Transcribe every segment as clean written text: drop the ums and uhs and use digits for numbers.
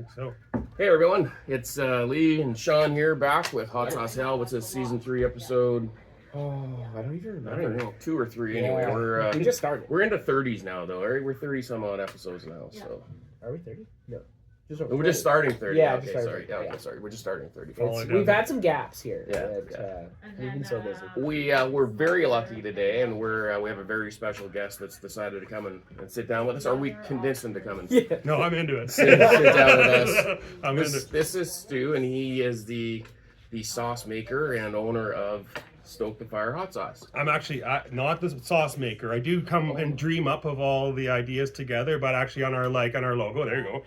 think so. Hey everyone, it's Lee and Sean here back with Hot Sauce Hell. What's this, season 3 episode? Oh, I don't even remember. I don't know, 2 or 3 anyway. Yeah. We just started. We're into 30s now though, right? We're 30 some odd episodes now, so. Are we 30? No. We're just starting 30. Yeah, okay, just sorry. starting, Okay, sorry. We're just starting 30. We've had some gaps here. Yeah, We've been so busy. We're very lucky today, and we have a very special guest that's decided to come and sit down with us. Or we convinced him to come and No, I'm into it. sit down with us. I'm into it. This is Stu, and he is the sauce maker and owner of Stoke the Fire Hot Sauce. I'm actually not the sauce maker. I do come and dream up of all the ideas together, but actually on our logo, there you go,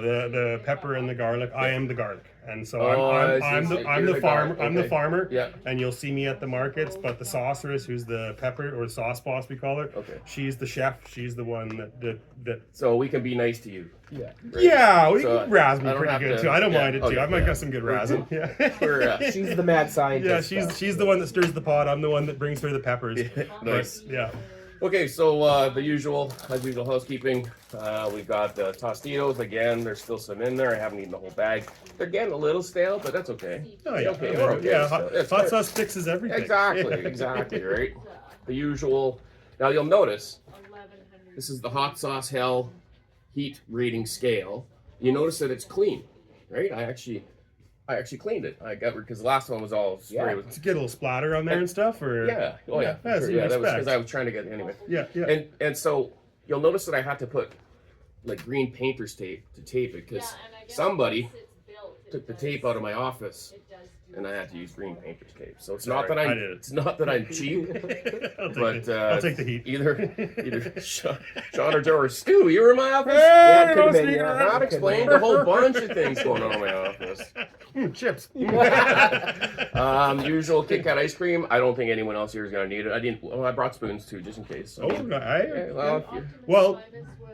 the pepper and the garlic. I am the garlic, and so I'm the farmer. Yeah. And you'll see me at the markets, but the sauceress, who's the pepper or sauce boss we call her. Okay. She's the chef. She's the one that. So we can be nice to you. Yeah. Right? Yeah, we So can razz me I don't pretty have good to- too. I don't yeah, mind it too. okay, I might yeah. get some good razzing. Yeah. She's the mad scientist. Yeah, she's the one that stirs the pot. I'm the one that brings her the peppers. Nice. But, yeah. Okay, so the usual, as usual, housekeeping. We've got Tostitos again. There's still some in there. I haven't eaten the whole bag. They're getting a little stale, but that's okay. Oh yeah. Okay, we're okay. Yeah, It's hot good. sauce fixes everything. Exactly, right? The usual. Now you'll notice this is the Hot Sauce Hell heat rating scale. You notice that it's clean, right? I actually cleaned it. I got because the last one was all spray. Yeah. To get a little splatter on there and stuff, or Yeah. Oh yeah. Yeah, Sure. you Yeah. That was expect. because I was trying to get anyway. yeah. And so you'll notice that I had to put like green painter's tape to tape it because somebody took the tape out of my office and I had to use green painter's tape. So it's not that I did it. it's not that I'm cheap, but I'll take the heat. either Sean or Joe or Stu, you were in my office. Yeah, it could've been, Sneaker. yeah. That explained a whole bunch of things going on in my office. Chips. Usual Kit Kat ice cream. I don't think anyone else here is gonna need it. I brought spoons too, just in case. Well,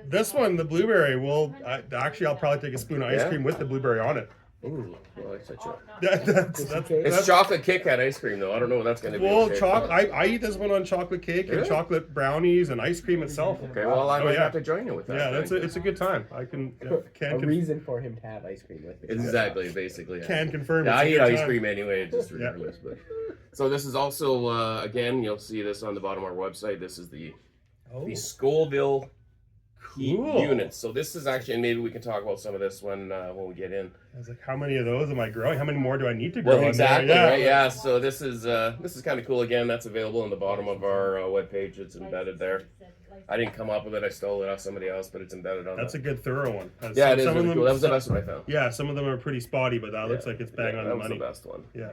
this one, the blueberry. Actually, I'll probably take a spoon of ice Yeah? cream with the blueberry on it. Ooh, well, it's such a. That's It's chocolate Kit Kat ice cream, though. I don't know what that's going to be. well, Okay. I eat this one on chocolate cake and Really? chocolate brownies and ice cream itself. Okay, well, I Oh, might yeah. have to join you with that. Yeah, then. it's a good time. I can A reason for him to have ice cream with it. Exactly, basically. Yeah. can confirm. Yeah, it's I a eat good ice time. cream anyway. It's just ridiculous. But so this is also again, you'll see this on the bottom of our website. This is the Scoville heat Cool. units. So this is actually, and maybe we can talk about some of this when we get in. I was like, how many of those am I growing? How many more do I need to grow? Well, in there? exactly, right? Yeah. So this is kind of cool. Again, that's available on the bottom of our webpage. It's embedded there. I didn't come up with it. I stole it off somebody else, but it's embedded on. That's a good thorough one. Yeah, it is Some of really them- cool. That was the best one I found. Yeah, some of them are pretty spotty, but that looks like it's bang on that the was money. the best one. Yeah.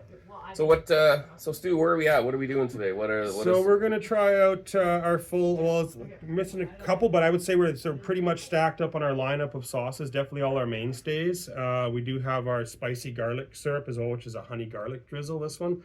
So what? So Stu, where are we at? What are we doing today? We're gonna try out our full. Well, it's missing a couple, but I would say we're pretty much stacked up on our lineup of sauces. Definitely all our mainstays. We do have our spicy garlic syrup as well, which is a honey garlic drizzle. This one.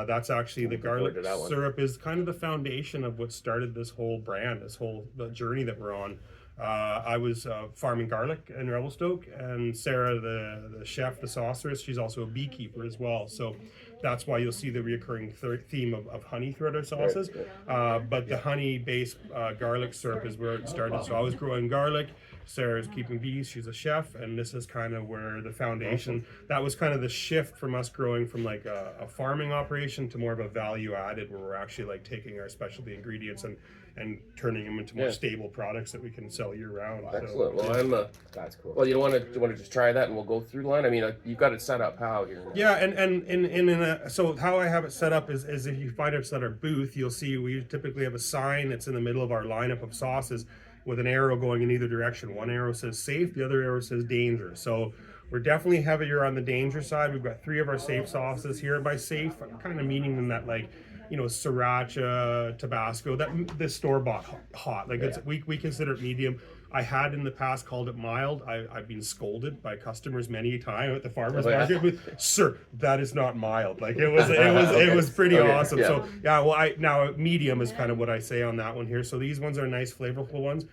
That's actually the garlic to that one. syrup is kind of the foundation of what started this whole brand, this whole journey that we're on. I was farming garlic in Revelstoke, and Sarah, the chef, the sauceress, she's also a beekeeper as well. So that's why you'll see the reoccurring theme of honey throughout our sauces. But the honey-based garlic syrup is where it started. So I was growing garlic. Sarah's keeping bees. She's a chef, and this is kind of where the foundation. That was kind of the shift from us growing from like a farming operation to more of a value added, where we're actually like taking our specialty ingredients and turning them into more stable products that we can sell year round. Excellent. Well, That's cool. Well, you want to just try that, and we'll go through the line. I mean, you've got it set up how here. Yeah, and so how I have it set up is if you find us at our booth, you'll see we typically have a sign that's in the middle of our lineup of sauces with an arrow going in either direction. One arrow says safe, the other arrow says danger. So we're definitely heavier on the danger side. We've got 3 of our safe sauces here. By safe, I'm kind of meaning them that like, sriracha, Tabasco, that the store-bought hot. Like we consider it medium. I had in the past called it mild. I've been scolded by customers many a time at the farmers market with, "Sir, that is not mild." Like it was pretty awesome. Yeah. So yeah, well, now medium is kind of what I say on that one here. So these ones are nice, flavorful ones.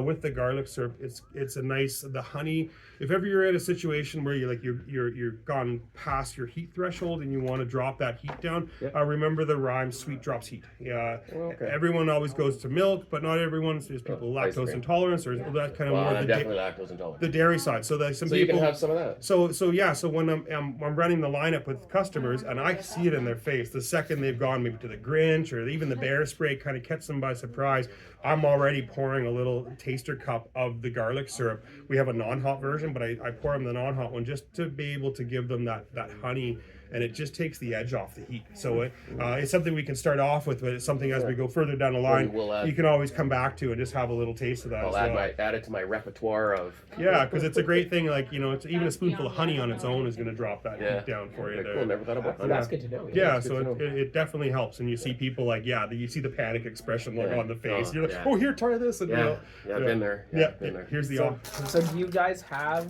With the garlic syrup, it's a nice, the honey. If ever you're in a situation where you're gone past your heat threshold and you want to drop that heat down, remember the rye time sweet drops heat. Yeah, Okay. everyone always goes to milk, but not everyone. There's people with Ice lactose cream. intolerance, or that kind of Well, more I'm the definitely lactose intolerant. the dairy side. So that some So people you can have some of that. So when I'm running the lineup with customers, and I see it in their face the second they've gone maybe to the Grinch or even the bear spray, kind of catch them by surprise. I'm already pouring a little taster cup of the garlic syrup. We have a non-hot version, but I pour them the non-hot one just to be able to give them that honey, and it just takes the edge off the heat. So it's something we can start off with, but it's something as we go further down the line, you can always come back to and just have a little taste of that. I'll add it to my repertoire of. Yeah, because it's a great thing. Like, you know, it's even a spoonful of honey on its own is going to drop that heat down for you. Okay, cool. Never thought about Well, that's good to know. Yeah, so it definitely helps, and you see people like, you see the panic expression like on the face. You're like, oh, here, try this, and I've been there. Been there. Here's the So do you guys have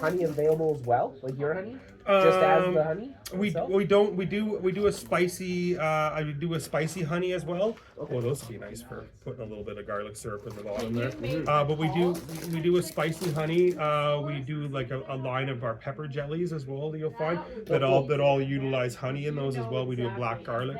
honey available as well, like your honey? Just as the honey? We do a spicy I would do a spicy honey as well. Oh, those would be nice for putting a little bit of garlic syrup in the bottom there. But we do a spicy honey. We do like a line of our pepper jellies as well that you'll find that all utilize honey in those as well. We do a black garlic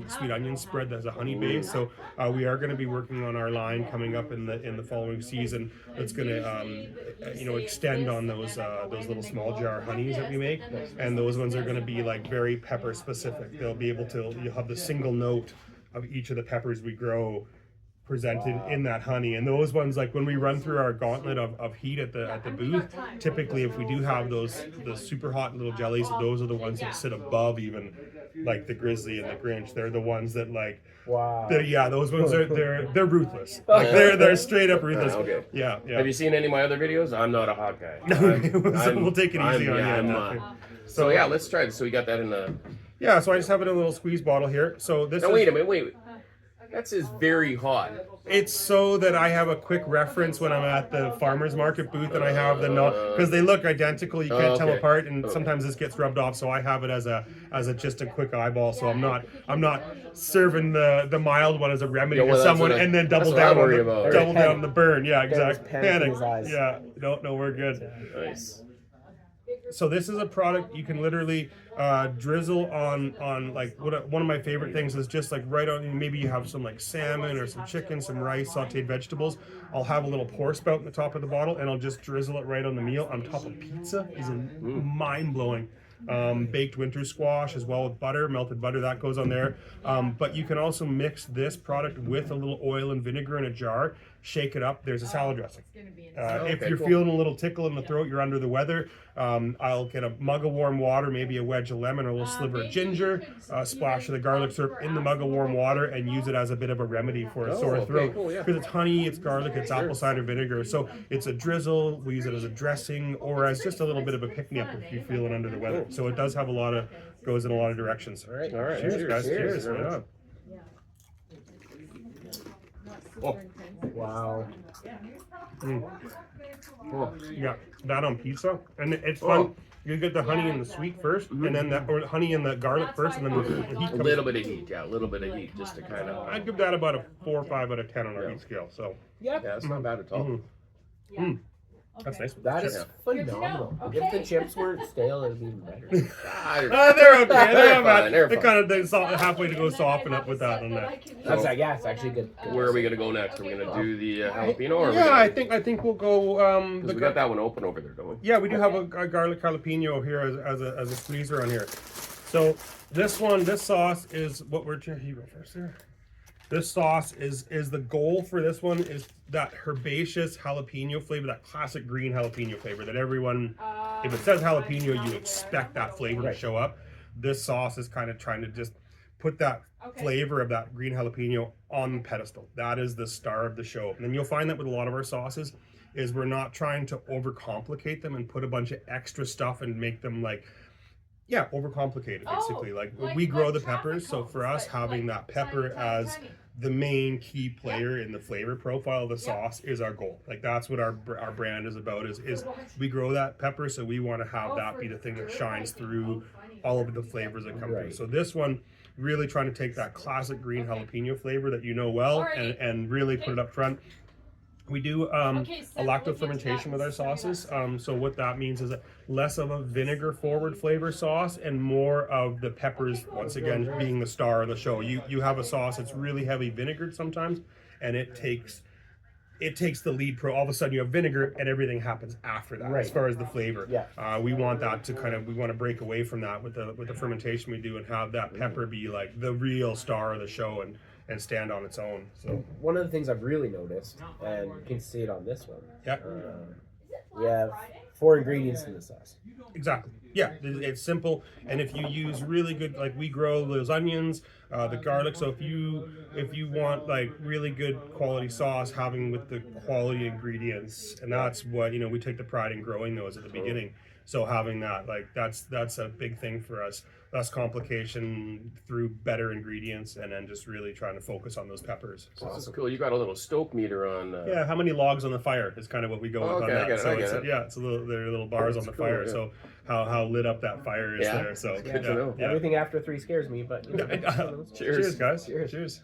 sweet onion spread that's a honey base. So we are going to be working on our line coming up in the following season. That's going to extend on those little small jar honeys that we make. And those ones are going to be like very pepper specific. They'll be able to, you'll have the single note of each of the peppers we grow presented in that honey. And those ones, like when we run through our gauntlet of heat at the booth, typically if we do have the super hot little jellies, those are the ones that sit above even like the Grizzly and the Grinch. They're the ones that like, those ones are they're ruthless. Like they're straight up ruthless. Okay. Yeah. Have you seen any of my other videos? I'm not a hot guy. We'll take it easy on you. So yeah, let's try this. So we got that in the. Yeah, so I just have it in a little squeeze bottle here. So this. Now wait a minute. That says very hot. It's so that I have a quick reference when I'm at the farmer's market booth, and I have the because they look identical. You can't tell apart, and sometimes this gets rubbed off. So I have it as a just a quick eyeball. So I'm not serving the mild one as a remedy to someone and then double down on the burn. Yeah, exactly. Panic. Yeah, no, we're good. Nice. So this is a product you can literally drizzle on like one of my favorite things is just like right on, maybe you have some like salmon or some chicken, some rice, sauteed vegetables. I'll have a little pour spout in the top of the bottle and I'll just drizzle it right on the meal on top of pizza. Is mind-blowing. Baked winter squash as well with butter, melted butter, that goes on there. But you can also mix this product with a little oil and vinegar in a jar, shake it up. There's a salad dressing. If you're feeling a little tickle in the throat, you're under the weather, I'll get a mug of warm water, maybe a wedge of lemon or a little sliver of ginger, a splash of the garlic syrup in the mug of warm water, and use it as a bit of a remedy for a sore throat. Because it's honey, it's garlic, it's apple cider vinegar. So it's a drizzle. We use it as a dressing or as just a little bit of a pick-me-up if you're feeling under the weather. So it does have goes in a lot of directions. All right. Cheers, guys. Cheers. Yeah. Oh. Wow. Oh, yeah, that on pizza, and it's fun. You get the honey and the sweet first, and then or honey and the garlic first, and then the heat comes. A little bit of heat, just to kind of. I'd give that about a 4 or 5 out of 10 on our heat scale. So yeah, that's not bad at all. That's nice. That is phenomenal. If the chips weren't stale, it'd be even better. They're okay. They're kind of halfway to go soften up with that on that. That's it's actually good. Where are we gonna go next? Are we gonna do the jalapeno? Or I think we'll go. We got that one open over there, don't we? Yeah, we do have a garlic jalapeno here as a squeezer on here. So this sauce is what we're trying. You go first there. This sauce is the goal for this one is that herbaceous jalapeno flavor, that classic green jalapeno flavor that everyone, if it says jalapeno, you expect that flavor to show up. This sauce is kind of trying to just put that flavor of that green jalapeno on the pedestal. That is the star of the show. And then you'll find that with a lot of our sauces is we're not trying to overcomplicate them and put a bunch of extra stuff and make them overcomplicated basically. Like we grow the peppers, so for us having that pepper as the main key player in the flavor profile of the sauce is our goal. Like that's what our brand is about is we grow that pepper, so we want to have that be the thing that shines through all of the flavors that come through. So this one really trying to take that classic green jalapeno flavor that you know well and really put it up front. We do a lacto fermentation with our sauces. So what that means is less of a vinegar forward flavor sauce and more of the peppers, once again, being the star of the show. You have a sauce that's really heavy vinegared sometimes, and it takes the lead all of a sudden you have vinegar and everything happens after that as far as the flavor. We want that to we want to break away from that with the fermentation we do and have that pepper be like the real star of the show and stand on its own. So one of the things I've really noticed, and you can see it on this one, we have 4 ingredients in the sauce. Exactly. Yeah, it's simple, and if you use really good, like we grow those onions, the garlic. So if you want like really good quality sauce, having with the quality ingredients, and that's what we take the pride in growing those at the beginning. So having that, like that's a big thing for us. Less complication through better ingredients, and then just really trying to focus on those peppers. So this is cool. You got a little Stoke meter on. Yeah, how many logs on the fire is kind of what we go with on that. I get it. Yeah, it's there are little bars on the fire. Yeah. So how lit up that fire is there. So Everything after 3 scares me, but cheers, guys. Cheers.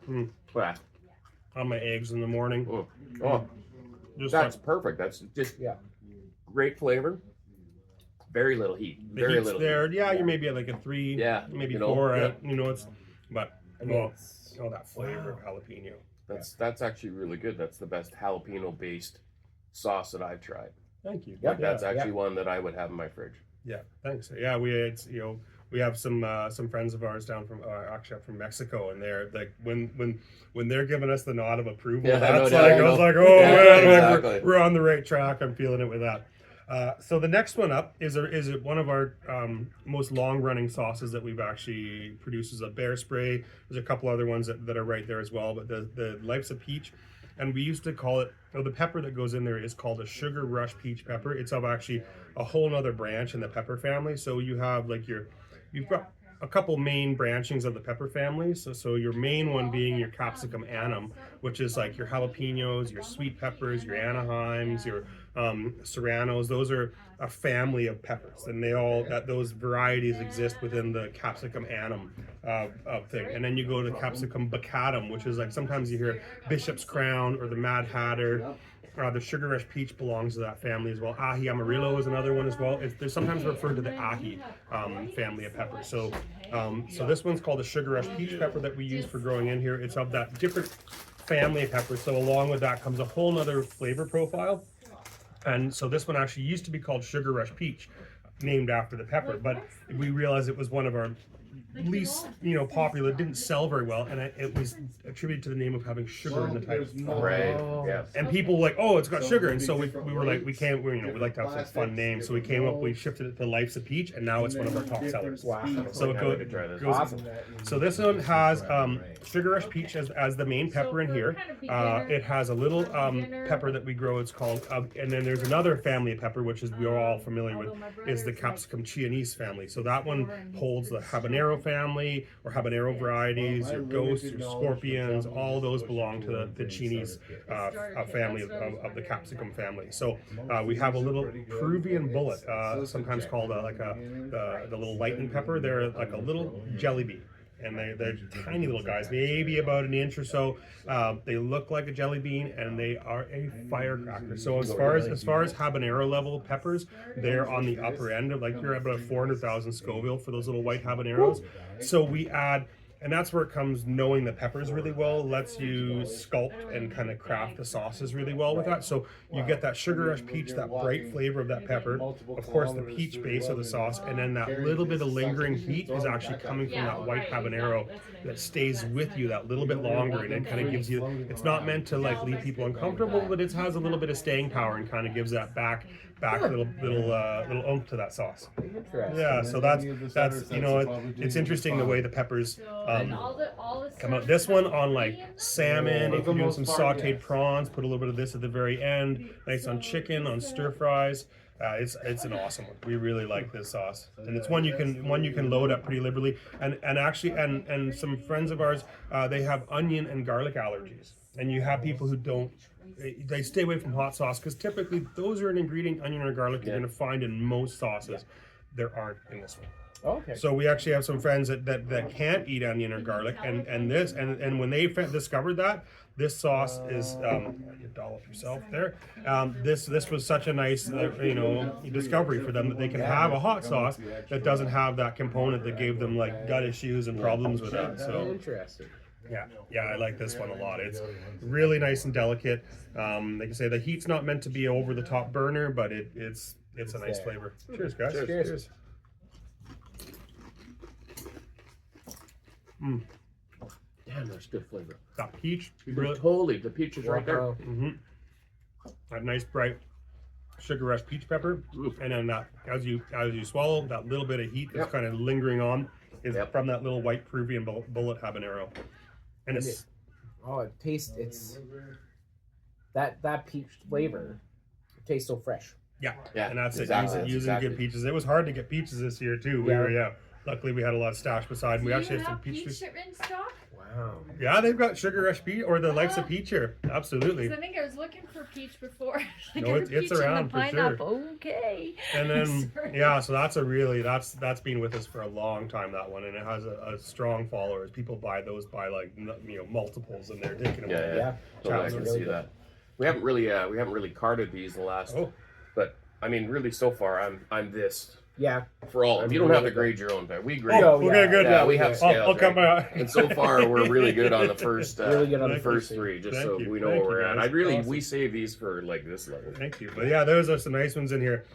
On my eggs in the morning. That's perfect. That's just great flavor. Very little heat. Very little there. Heat. Yeah, you're maybe at like a 3, maybe 4. It's that flavor of jalapeno. That's actually really good. That's the best jalapeno based sauce that I've tried. Thank you. That's actually one that I would have in my fridge. Yeah, thanks. Yeah, we have some friends of ours down from actually from Mexico, and they're like when they're giving us the nod of approval, I was like, we're on the right track. I'm feeling it with that. So the next one up is one of our most long running sauces that we've actually produced is a bear spray. There's a couple other ones that are right there as well, but the Life's a Peach. And we used to call it, the pepper that goes in there is called a sugar rush peach pepper. It's of actually a whole nother branch in the pepper family. So you have you've got a couple main branchings of the pepper family. So your main one being your capsicum annuum, which is like your jalapenos, your sweet peppers, your Anaheims, your serranos. Those are a family of peppers, and those varieties exist within the capsicum annuum thing. And then you go to capsicum bacatum, which is like sometimes you hear Bishop's Crown or the Mad Hatter. The Sugar Rush Peach belongs to that family as well. Aji Amarillo is another one as well. They're sometimes referred to the aji family of peppers. So this one's called the Sugar Rush Peach pepper that we use for growing in here. It's of that different family of peppers. So along with that comes a whole nother flavor profile. And so this one actually used to be called Sugar Rush Peach, named after the pepper. But we realized it was one of our least popular, didn't sell very well, and it was attributed to the name of having sugar in the title. And people were like, oh, it's got sugar, and so we were like, we like to have some fun names, so we shifted it to Life's a Peach, and now it's one of our top sellers. So it goes awesome. So this one has Sugar Rush Peach as the main pepper in here. It has a little pepper that we grow, it's called, and then there's another family of pepper, which is we're all familiar with, is the capsicum chianese family. So that one holds the habanero family or habanero varieties, your ghosts, your scorpions, all those belong to the chianese family of the capsicum family. So we have a little Peruvian bullet, sometimes called the little lightning pepper. They're like a little jelly bean. And they're tiny little guys, maybe about an inch or so. They look like a jelly bean, and they are a firecracker. So as far as habanero level peppers, they're on the upper end of you're about 400,000 Scoville for those little white habaneros. So we add. And that's where it comes, knowing the peppers really well lets you sculpt and kind of craft the sauces really well with that. So you get that Sugar Rush Peach, that bright flavor of that pepper, of course the peach base of the sauce, and then that little bit of lingering heat is actually coming from that white habanero that stays with you that little bit longer, and it kind of gives you, it's not meant to leave people uncomfortable, but it has a little bit of staying power and kind of gives that back little oomph to that sauce. Yeah, so that's it's interesting the way the peppers come out. This one on salmon, if you're doing some sauteed prawns, put a little bit of this at the very end. Nice on chicken, on stir fries. It's an awesome one. We really like this sauce, and it's one you can load up pretty liberally. And actually, and some friends of ours, they have onion and garlic allergies, and you have people who don't. They stay away from hot sauce because typically those are an ingredient, onion or garlic, you're going to find in most sauces. There aren't in this one. Oh, okay. So we actually have some friends that can't eat onion or garlic, and when they discovered that, this sauce is you dollop yourself there. This was such a nice discovery for them that they can have a hot sauce that doesn't have that component that gave them like gut issues and problems with that. So Interesting. yeah, I like this one a lot. It's really nice and delicate. Like I say, the heat's not meant to be over the top burner, but it's a nice flavor. Cheers, guys. Cheers. Damn, there's good flavor. That peach, really, Totally, the peach is right there. that nice bright sugar rush peach pepper, and then that as you swallow, that little bit of heat that's kind of lingering on is from that little white Peruvian bullet habanero, and it's it tastes. It's that peach flavor. It tastes so fresh. yeah, Yeah, and that's exactly, it. Using good peaches. It was hard to get peaches this year too. Luckily we had a lot of stash beside. We actually have some peach juice. in stock? Wow. Yeah, they've got sugar rush peach or the likes of peach here. Absolutely. I think I was looking for peach before. No, it's around for sure. Okay. And then so that's been with us for a long time, that one, and it has a strong followers. People buy those by like multiples, and they're taking them away. Yeah. Totally, I can see that. We haven't really carded these the last, but I mean, really, so far I'm this. Yeah. For all, you don't have to grade your own bear. We grade. Okay, good. Yeah, we have scales. I'll cut my. And so far, we're really good on the first. Really good on the the first first three, just Thank so you. we know Thank where we're you, at. guys. We save these for like this level. Thank you. But yeah, those are some nice ones in here.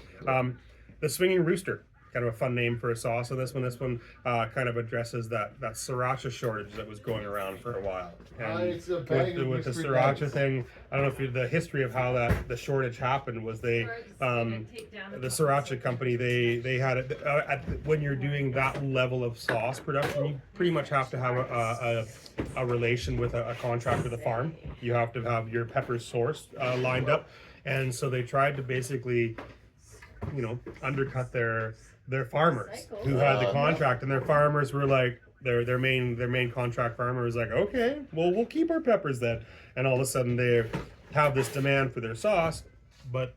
The Swinging Rooster, kind of a fun name for a sauce. So this one kind of addresses that sriracha shortage that was going around for a while. And with the sriracha thing, I don't know if the history of how the shortage happened was the sriracha company, they had it when you're doing that level of sauce production, you pretty much have to have a relation with a contract with a farm. You have to have your peppers sourced lined up, and so they tried to basically undercut their farmers who had the contract, and their farmers were like their main contract farmer was like, okay, well, we'll keep our peppers then. And all of a sudden they have this demand for their sauce, but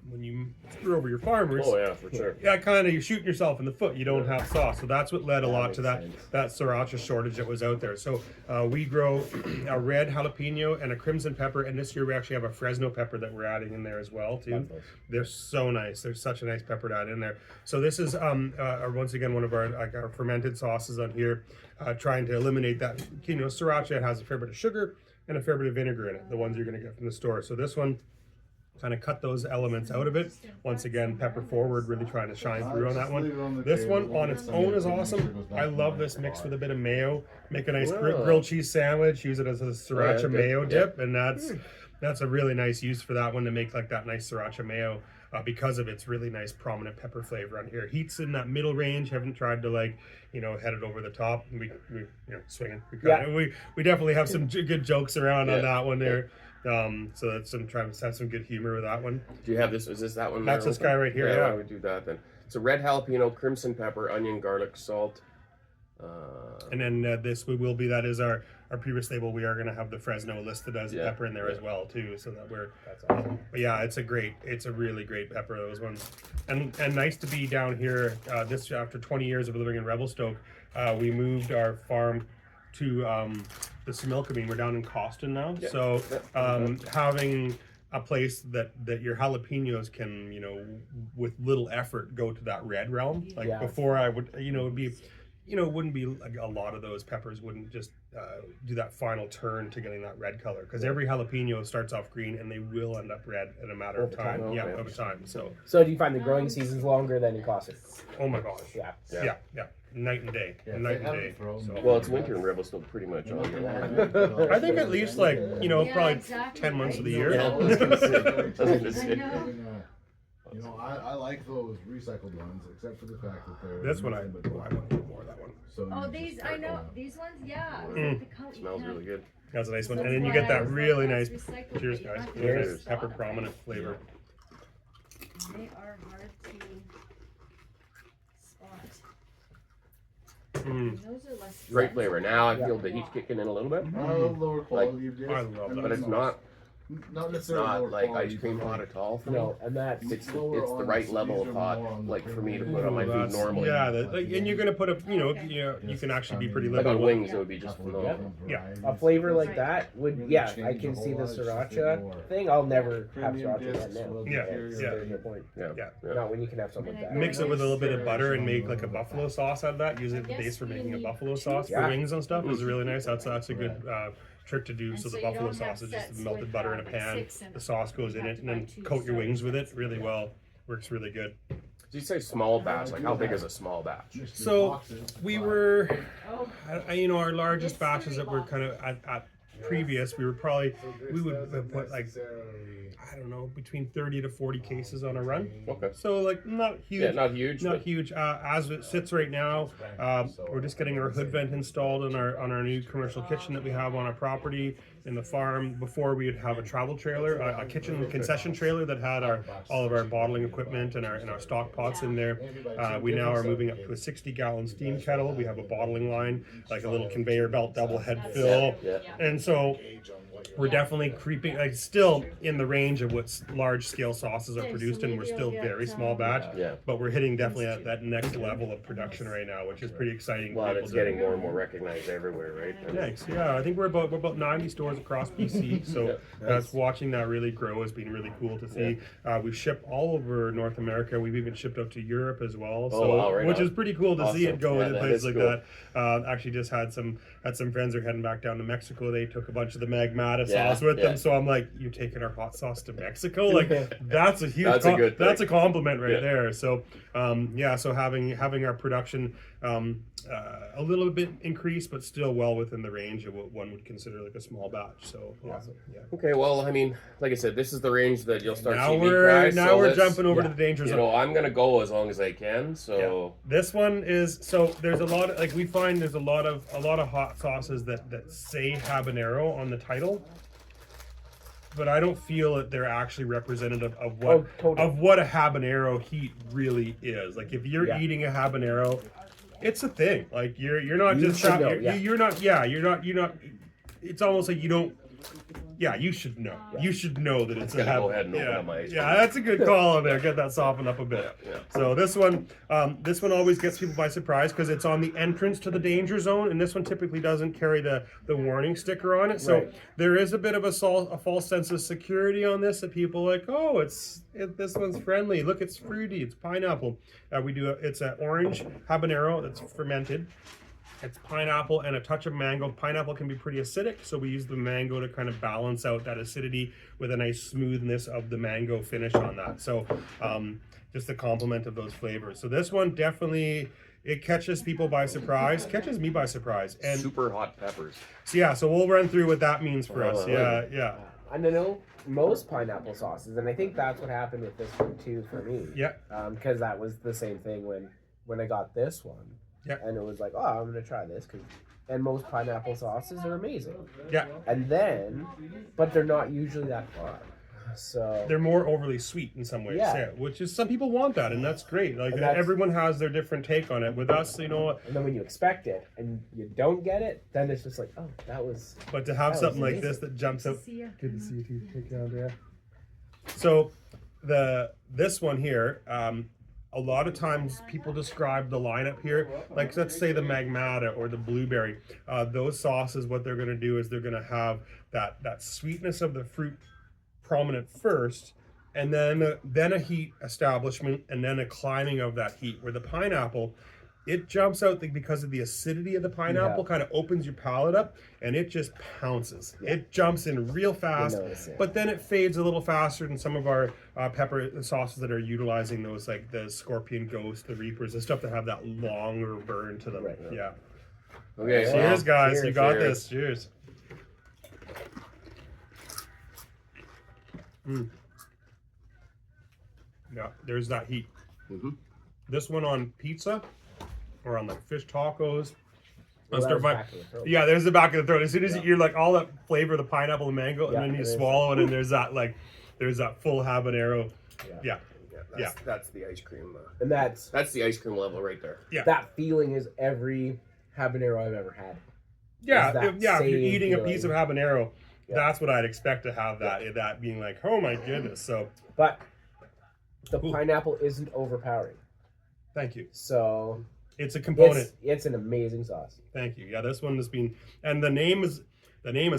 when you screw over your farmers, for sure. You're shooting yourself in the foot. You don't have sauce. So that's what led a lot to that sriracha shortage that was out there. So we grow a red jalapeno and a crimson pepper, and this year we actually have a Fresno pepper that we're adding in there as well too. They're so nice. They're such a nice pepper to add in there. So this is once again one of our fermented sauces on here, trying to eliminate that. Sriracha has a fair bit of sugar and a fair bit of vinegar in it, the ones you're going to get from the store. So this one kind of cut those elements out of it. Once again, pepper forward, really trying to shine through on that one. This one on its own is awesome. I love this mixed with a bit of mayo. Make a nice grilled cheese sandwich, use it as a sriracha mayo dip, and that's a really nice use for that one, to make like that nice sriracha mayo because of its really nice prominent pepper flavor on here. Heat's in that middle range. Haven't tried to head it over the top. We swinging. We definitely have some good jokes around on that one there. So that's trying to have some good humor with that one. Do you have this? Is this that one? That's this guy right here. Yeah, why don't we do that then? So red jalapeno, crimson pepper, onion, garlic, salt. And then that is our previous label. We are going to have the Fresno listed as a pepper in there as well too, so that we're. That's awesome. But yeah, it's a really great pepper, those ones, and nice to be down here. This after 20 years of living in Revelstoke, we moved our farm to the Similkameen. We're down in Coston now, so having a place that your jalapenos can with little effort go to that red realm. Before I would it'd be it wouldn't be like a lot of those peppers wouldn't just do that final turn to getting that red color, because every jalapeno starts off green and they will end up red in a matter of time. Over time. So do you find the growing seasons longer than in Coston? Oh my gosh. Yeah. Night and day. Night and day. So. Well, it's winter in Revelstoke pretty much all year long. I think at least probably 10 months of the year. Yeah, I was gonna say. I like those recycled ones, except for the fact that they're. This one I want to eat more of that one. So these I know these ones, Smells really good. That's a nice one, and then you get that really nice. Cheers, guys. Cheers. Pepper prominent flavor. They are hard to spot. Those are less. Great flavor. Now I feel the heat kicking in a little bit. lower quality of this. I love that. But it's not. Not It's necessarily not lower like quality, ice cream but hot at all for me. No, and that's It's lower the on right the- level these of are hot, more on the like for me to premium. put on my food That's- normally. Yeah, and you're gonna put you can actually be pretty Like on liberal. wings, it would be just phenomenal. Yeah. a flavor like that would, yeah, I can see the sriracha thing. I'll never have sriracha again now. Yeah, That's yeah. the point. Yeah. Yeah. Not when you can have something like that. Mix it with a little bit of butter and make like a buffalo sauce out of that. Use it as a base for making a buffalo sauce Yeah. for wings and stuff. Is really nice. That's a good trick to do. And So the so you buffalo don't have sauce is just sets melted with, butter in a like pan. 6 in The it. sauce goes in You it, have and to then buy 2 coat your wings with it servings. really well. Works really good. Did you say small batch? Like how big is a small batch? So we were, Oh, our largest batches that were kind of at previous, we would put like, I don't know, between 30 to 40 cases on a run. Okay. So like not huge. Yeah, not huge. Not But huge. As it sits right now, we're just getting our hood vent installed on our new commercial kitchen that we have on our property in the farm. Before we would have a travel trailer, a kitchen concession trailer that had all of our bottling equipment and our stock pots in there. We now are moving up to a 60-gallon steam kettle. We have a bottling line, like a little conveyor belt double head fill, yeah. and so we're definitely creeping, like still in the range of what large scale sauces are produced in. We're still very small batch, Yeah. but we're hitting definitely at that next level of production right now, which is pretty exciting. Well, to it's be able to- getting more and more recognized everywhere, right? And Thanks. Yeah, I think we're about 90 stores across BC. So that's watching that really grow has been really cool to see. We ship all over North America. We've even shipped out to Europe as well. So wow, right which on. is pretty cool to see Awesome. it go Yeah, into that places is like cool. that. Actually, just had some friends who are heading back down to Mexico. They took a bunch of the Magmata Yeah, sauce with yeah. them. So I'm like, you're taking our hot sauce to Mexico? Like that's a huge. That's a good thing. That's a compliment right Yeah. there. So so having our production a little bit increased, but still well within the range of what one would consider like a small batch. So yeah. Okay, well, I mean, like I said, this is the range that you'll start Now seeing meat we're price. now so we're let's- jumping over to yeah. the danger You zone. know, I'm gonna go as long as I can. So This one is there's a lot of, like we find there's a lot of hot sauces that say habanero on the title, but I don't feel that they're actually representative of what totally. of what a habanero heat really is. Like if you're Yeah. eating a habanero, it's a thing. Like you're not You just should know, you're not. It's almost like you don't. Yeah, you should know. You should know that it's a gonna go ahead and open yeah, up my ice yeah, cream. that's a good call on there. Get that softened up a bit. Yeah. So this one always gets people by surprise because it's on the entrance to the danger zone, and this one typically doesn't carry the warning sticker on it. So Right. there is a bit of a false sense of security on this that people are like, oh, this one's friendly. Look, it's fruity. It's pineapple. It's an orange habanero that's fermented. It's pineapple and a touch of mango. Pineapple can be pretty acidic, so we use the mango to kind of balance out that acidity with a nice smoothness of the mango finish on that. So just a complement of those flavors. So this one definitely, it catches people by surprise, catches me by surprise. And super hot peppers. so we'll run through what that means for us. I like Yeah. I don't know most pineapple sauces, and I think that's what happened with this one too for me. Yeah. Because that was the same thing when I got this one. Yeah. And it was like, oh, I'm gonna try this and most pineapple sauces are amazing. Yeah. And then, but they're not usually that hot. So They're more overly sweet in some ways, Yeah. which is some people want that, and that's great. Like And that's- everyone has their different take on it. With us, and then when you expect it and you don't get it, then it's just like, oh, that was but to have That was something like amazing. this that jumps out. see ya. Good to see you too. Take care, Andrea. So this one here, a lot of times people describe the lineup here, like let's say the Magmata or the blueberry. Those sauces, what they're going to do is they're going to have that sweetness of the fruit prominent first, and then a heat establishment, and then a climbing of that heat. Where the pineapple, it jumps out because of the acidity of the pineapple, kind of opens your palate up, and it just pounces. It jumps in real fast, notice it. but then it fades a little faster than some of our pepper sauces that are utilizing those, like the Scorpion Ghost, the Reapers, the stuff that have that longer burn to them. Right. Yeah. Okay, Yeah. Cheers, guys. Cheers. You got Cheers. this. Cheers. Yeah, there's that heat. Mhm. This one on pizza or on like fish tacos. Well, that was back of the throat. Yeah, there's the back of the throat. As soon as you're like all that flavor of the pineapple and mango, and Yeah, then it you is. swallow it, and there's that full habanero. Yeah. That's the ice cream. And that's That's the ice cream level right there. that feeling is every habanero I've ever had. Yeah, Is that if you're same eating a piece of feeling. habanero, That's what I'd expect to have that being like, oh my goodness. So, but the pineapple isn't overpowering. Thank you. So it's a component. It's an amazing sauce. Thank you. Yeah, this one has been, and the name is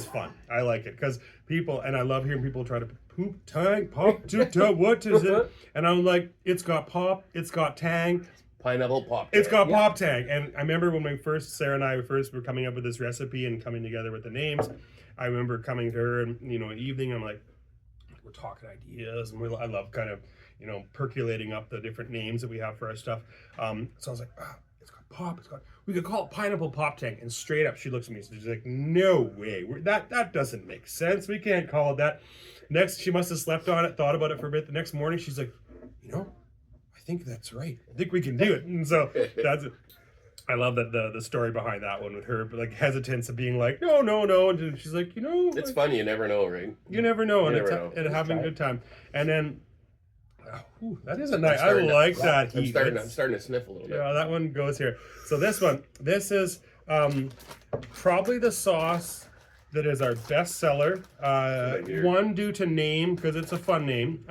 fun. I like it because people, and I love hearing people try to poop tang pop what is it? And I'm like, it's got pop, it's got tang. Pineapple pop tang. It's got pop tang. And I remember when Sarah and I were coming up with this recipe and coming together with the names, I remember coming to her and, evening, I'm like, we're talking ideas, and I love kind of, percolating up the different names that we have for our stuff. So I was like, it's got pop, we could call it pineapple pop tang. And straight up, she looks at me, so she's like, no way, that doesn't make sense. We can't call it that. Next, she must have slept on it, thought about it for a bit. The next morning, she's like, I think that's right. I think we can do it. And so that's it. I love that the story behind that one with her, like hesitance of being like, no. And she's like, it's funny. You never know, right? You never know. And having a good time. And then, that is a nice, I like that heat. I'm starting to sniff a little bit. Yeah, that one goes here. So this is probably the sauce that is our best seller. One, due to name, because it's a fun name.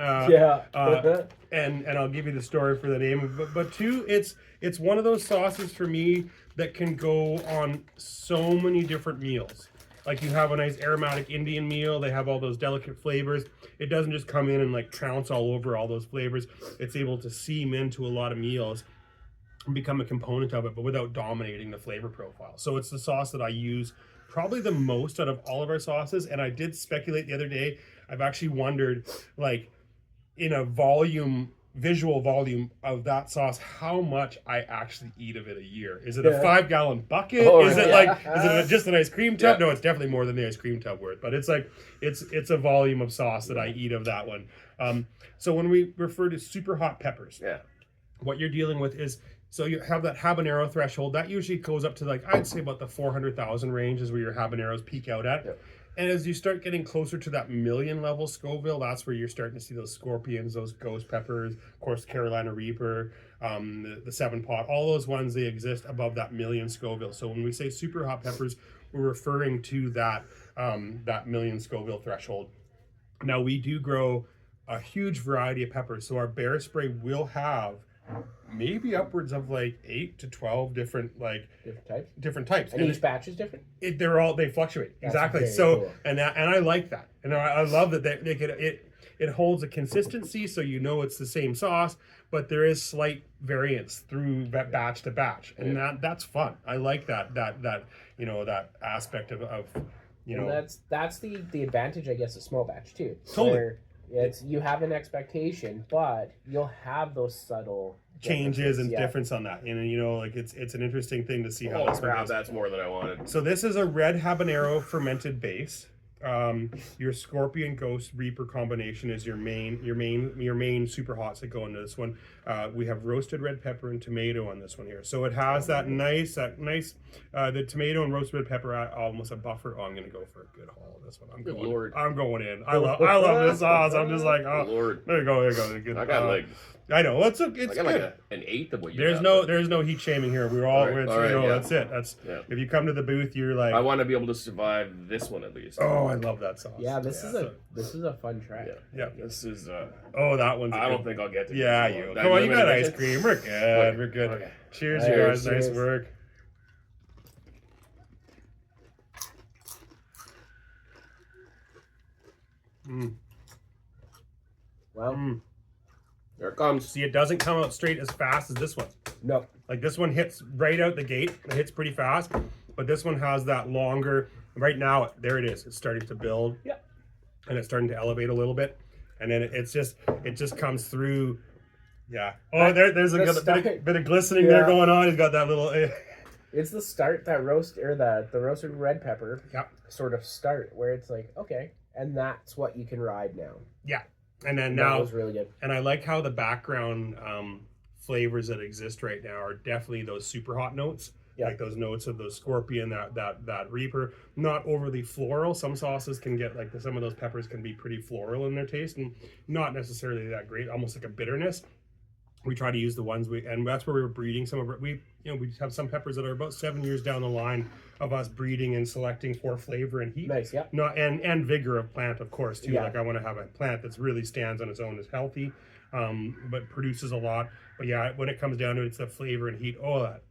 And I'll give you the story for the name. But two, it's one of those sauces for me that can go on so many different meals. Like you have a nice aromatic Indian meal. They have all those delicate flavors. It doesn't just come in and like trounce all over all those flavors. It's able to seam into a lot of meals and become a component of it, but without dominating the flavor profile. So it's the sauce that I use probably the most out of all of our sauces. And I did speculate the other day, I've actually wondered, like, in a visual volume of that sauce, how much I actually eat of it a year. Is it a 5-gallon bucket? Is it just an ice cream tub? No, it's definitely more than the ice cream tub worth, but it's like, it's a volume of sauce that I eat of that one. So when we refer to super hot peppers, what you're dealing with is, so you have that habanero threshold that usually goes up to, like, I'd say about the 400,000 range is where your habaneros peak out at. And as you start getting closer to that million level Scoville, that's where you're starting to see those scorpions, those ghost peppers, of course, Carolina Reaper, the 7-pot, all those ones, they exist above that million Scoville. So when we say super hot peppers, we're referring to that million Scoville threshold. Now, we do grow a huge variety of peppers. So our bear spray will have maybe upwards of like 8 to 12 different types. And each batch is different. They fluctuate. That's exactly. So cool. and I like that, and I love that they get it holds a consistency, so it's the same sauce, but there is slight variance through batch to batch, and that's fun. I like that aspect of And that's the advantage, I guess, of small batch too. Totally. You have an expectation, but you'll have those subtle changes and difference on that. And it's an interesting thing to see how this one goes. That's more than I wanted. So this is a red habanero fermented base. Your Scorpion Ghost Reaper combination is your main super hots that go into this one. We have roasted red pepper and tomato on this one here. So it has that nice the tomato and roasted red pepper almost a buffer. Oh, I'm gonna go for a good haul on this one. I'm going in. I love this sauce. I'm just like, oh Lord. There you go. Good. I got I know it's good. Like an eighth of what you there's no heat shaming here. We're all that's it. That's if you come to the booth, you're like, I want to be able to survive this one at least. Oh, I love that sauce. Yeah, this is a fun try. Yeah. This is that one's I don't think I'll get to you. Come on, you got ice cream. We're good. We're good. Okay. Cheers, you guys. Cheers. Nice work. Well, there it comes. See, it doesn't come out straight as fast as this one. No. Like this one hits right out the gate. It hits pretty fast, but this one has that longer. Right now, there it is. It's starting to build. Yeah. And it's starting to elevate a little bit, and then it just comes through. Yeah. Oh, there's a bit of glistening there going on. He's got that little. It's the start, that the roasted red pepper. Sort of start where it's like, okay, and that's what you can ride now. Yeah. And then now that was really good. And I like how the background flavors that exist right now are definitely those super hot notes. Yeah. Like those notes of the scorpion, that reaper, not overly floral. Some sauces can get some of those peppers can be pretty floral in their taste and not necessarily that great, almost like a bitterness. we try to use the ones and that's where we were breeding some of it. We have some peppers that are about 7 years down the line of us breeding and selecting for flavor and heat. Nice, yeah. Not and vigor of plant, of course, too. Yeah. Like I want to have a plant that really stands on its own, is healthy, but produces a lot. But yeah, when it comes down to it, it's the flavor and heat. Oh, that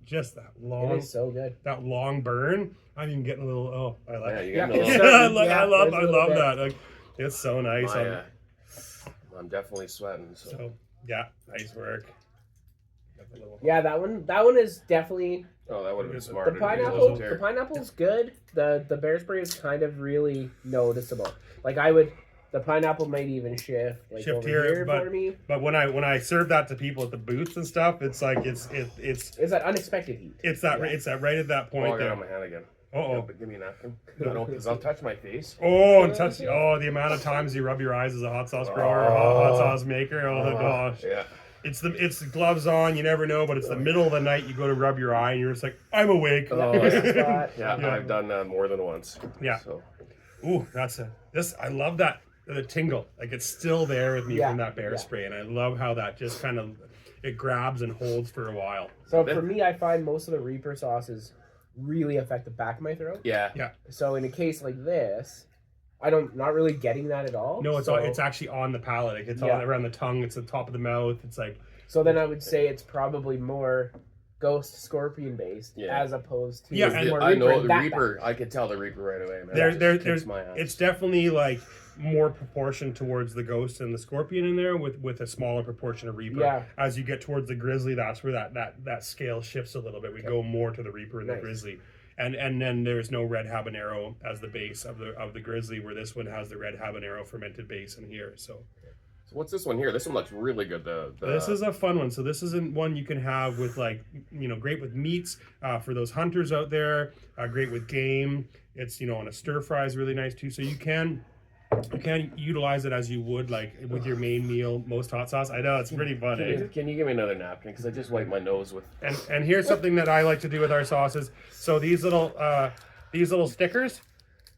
long, It is so good. that long burn. I'm even getting a little. Oh, I like. Yeah, it. you're Yeah, getting a it's little. starting- I love there's a little bit. that. Like, it's so nice. I'm definitely sweating. So yeah, nice work. Got the little- Yeah, that one is definitely Oh, that would have been The smart. the pineapple. The pineapple's good. The bear spray is kind of really noticeable. Like the pineapple might even shift Shift over here, here but- for me. But when I serve that to people at the booths and stuff, it's like it's It's that unexpected heat. it's that Yeah. it's that right at that Oh, point I got there. it on my hand again. Oh, But give me a napkin. No, because I'll touch my face. oh, and touch. Oh, the amount of times you rub your eyes as a hot sauce grower, or hot sauce maker. Oh the gosh, Yeah. it's the gloves on. You never know, but it's the middle of the night. You go to rub your eye, and you're just like, I'm awake. Oh, Yeah, yeah. spot. Yeah, Yeah. I've done that more than once. Yeah. So Ooh, I love that the tingle. Like it's still there with me Yeah, from that bear yeah. spray, and I love how that just kind of it grabs and holds for a while. So for me, I find most of the Reaper sauces really affect the back of my throat. yeah. So in a case like this, not really getting that at all. No, so, it's actually on the palate. Like it's Yeah. all around the tongue. It's the top of the mouth. It's like So then I would say it's probably more ghost scorpion based Yeah. as opposed to Yeah, and more I know in the that Reaper. I could tell the Reaper right away, man. There's Kicks my ass. it's definitely like more proportion towards the ghost and the scorpion in there with a smaller proportion of reaper. Yeah. As you get towards the grizzly, that's where that scale shifts a little bit. We go more to the reaper and the Nice. grizzly. And then there's no red habanero as the base of the grizzly, where this one has the red habanero fermented base in here. So So what's this one here? This one looks really good. this is a fun one. So this isn't one you can have with great with meats for those hunters out there. Great with game. It's on a stir fry is really nice too. So you can utilize it as you would like with your main meal. Most hot sauce. I know it's pretty fun. Eh? Can you give me another napkin? Because I just wiped my nose with. And here's something that I like to do with our sauces. So these little stickers,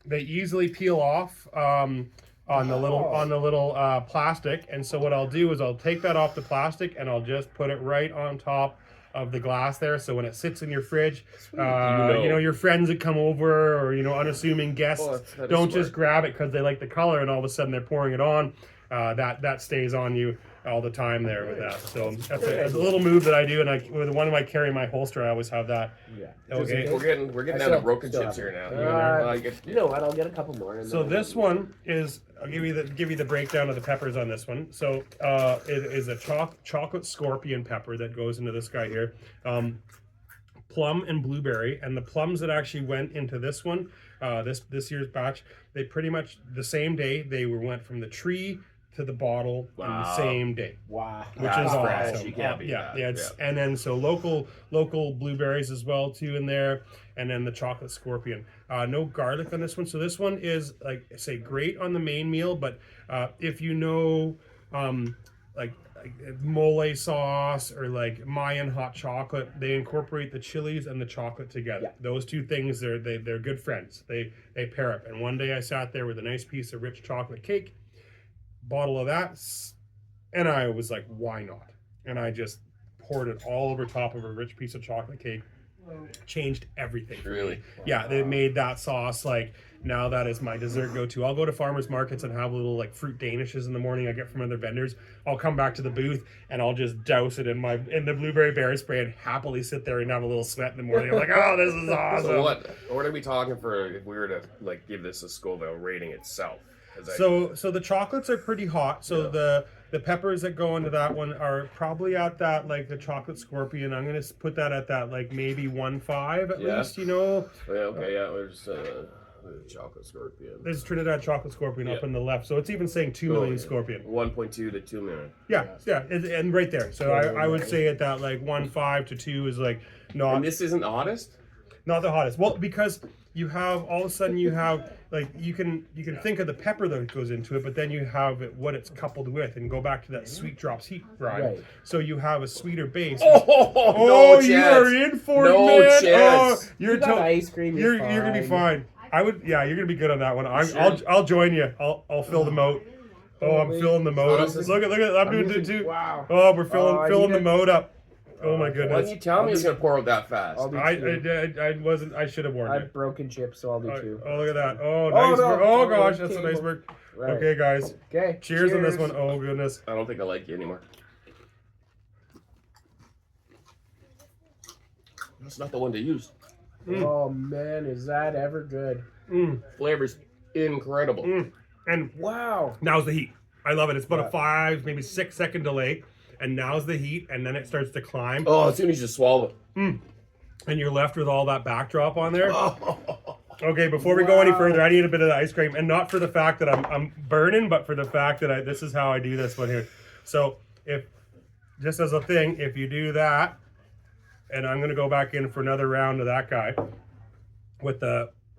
they easily peel off on the little plastic. And so what I'll do is I'll take that off the plastic and I'll just put it right on top of the glass there. So when it sits in your fridge, your friends that come over or unassuming guests that is don't smart. just grab it because they like the color and all of a sudden they're pouring it on. That stays on you all the time there with that. So that's a little move that I do, and with one of my carry my holster, I always have that. Yeah. Okay. We're getting down to broken chips here now. You know what? I'll get a couple more. And So then- this one is I'll give you the breakdown of the peppers on this one. So it is a chocolate scorpion pepper that goes into this guy here. Plum and blueberry, and the plums that actually went into this one, this year's batch, they pretty much the same day they went from the tree to the bottle in the Wow. same day, Wow. which That's is fresh. awesome. You can't beat yeah, that. yeah. And then so local blueberries as well too in there, and then the chocolate scorpion. No garlic on this one, so this one is like I say great on the main meal, but if like mole sauce or like Mayan hot chocolate, they incorporate the chilies and the chocolate together. Yeah. Those two things, they're good friends. They pair up. And one day I sat there with a nice piece of rich chocolate cake, bottle of that, and I was like, why not? And I just poured it all over top of a rich piece of chocolate cake. Changed everything for me. Really? Yeah, they made that sauce like now that is my dessert go-to. I'll go to farmers markets and have little like fruit danishes in the morning I get from other vendors. I'll come back to the booth and I'll just douse it in the blueberry berry spray and happily sit there and have a little sweat in the morning. I'm like, oh, this is awesome. So what are we talking for if we were to like give this a Scoville rating itself? So the chocolates are pretty hot. So the peppers that go into that one are probably at that like the chocolate scorpion. I'm gonna put that at that like maybe 1.5 at least. There's chocolate scorpion. There's Trinidad chocolate scorpion up in the left, so it's even saying 2 million scorpion. 1.2 to 2 million. Yeah, and right there. So I would say at that like 1.5 to 2 is like not. And this isn't the hottest? Not the hottest. Well, because you have all of a sudden you have like you can think of the pepper that goes into it, but then you have what it's coupled with, and go back to that sweet drops heat grind. Right. So you have a sweeter base. No you chance. are in for No it, man. chance. Oh, you're You got ice cream. you're gonna be fine. You're gonna be good on that one. Sure. I'll join you. I'll fill them out. Oh, I'm Holy- filling the mode up. this is- Look at, I'm doing it using- too. Wow. Oh, we're filling I filling need the it. mode up. Oh my Okay. Why goodness. didn't you tell me it's gonna pour out that fast? I'll do I two. wasn't. I should have warned you. I've broken chips, so I'll do two. Oh, look at that. Oh, nice no. work. Oh Oh, gosh, that's a cable. nice work. Right. Okay, guys. Okay. Cheers on this one. Oh goodness. I don't think I like you anymore. That's not the one to use. Oh man, is that ever good? Mm, Flavor's incredible. mm. And Wow. now's the heat. I love it. It's about Yeah. a 5, maybe 6 second delay, and now's the heat, and then it starts to climb, Oh, as soon as you swallow it. and you're left with all that backdrop on there. Oh. Okay, before we go any Wow. further, I need a bit of the ice cream, and not for the fact that I'm burning, but for the fact that this is how I do this one here. So if, just as a thing, if you do that, and I'm gonna go back in for another round of that guy, with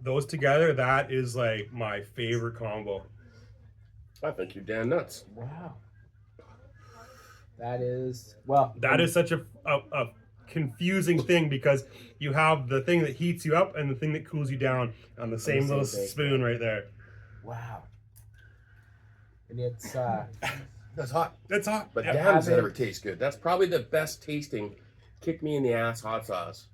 those together, that is like my favorite combo. I think you're damn nuts. Wow. That is well. That is such a confusing thing because you have the thing that heats you up and the thing that cools you down on the same little thing. spoon right there. Wow. And it's That's hot. It's hot. But Yeah. damn, does that have ever it. taste good. That's probably the best tasting kick me in the ass hot sauce